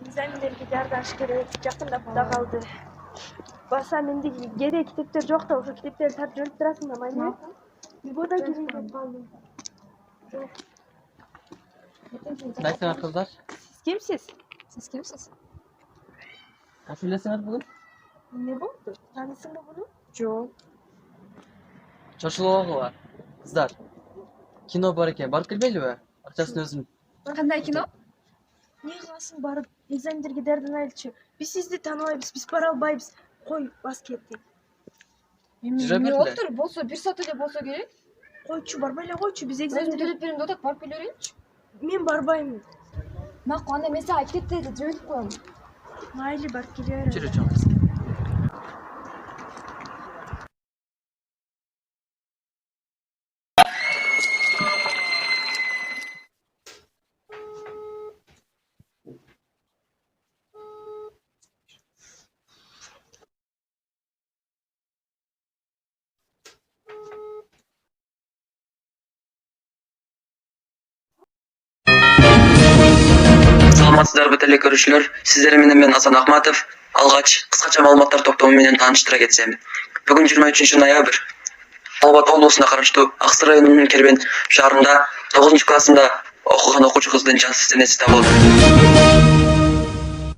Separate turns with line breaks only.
Экзамендерге жардаш керек, жакындап да калды. Баса менде керек китептер жок да, ошо китептерди тартып жөнөтүп турасың да, майли? Бода керек деп калдым.
Кандайсыңар кыздар?
Сиз кимсиз?
Siz kimsiz?
Кантип элесиңер бүгүн?
Эмне болду? Таанысыңбы буну?
Жок.
Чочулоого. Кыздар. Кино бар экен, барып келбейлиби? Акчасын өзүм.
Кандай кино?
Не кыласың барып, экзамендерге даярданайлычы. Биз сизди тааныбайбыз, биз бара албайбыз. Кой, бас кетти.
Жүрө
Не
бер эле.
болуптур? Болсо бир саат эле болсо керек.
Койчу, барбай эле койчу, биз
Өзүм
экзамендерге...
төлөп берем деп атат, барып келе берейинчи.
Мен барбайм.
Макул, анда мен сага китептерди жөнөтүп коем.
Майли, барып келе бер.
Жүрө чоң. Саламатсыздарбы телекөрүүчүлөр, сиздер менен мен Асан Акматов. Алгач кыскача маалыматтар топтому менен тааныштыра кетсем. Бүгүн 23 ноябрь Ал Абад облусуна караштуу Аксы районунун Кербен шаарында 9 классында окуган окуучу кыздын жас денеси табылды.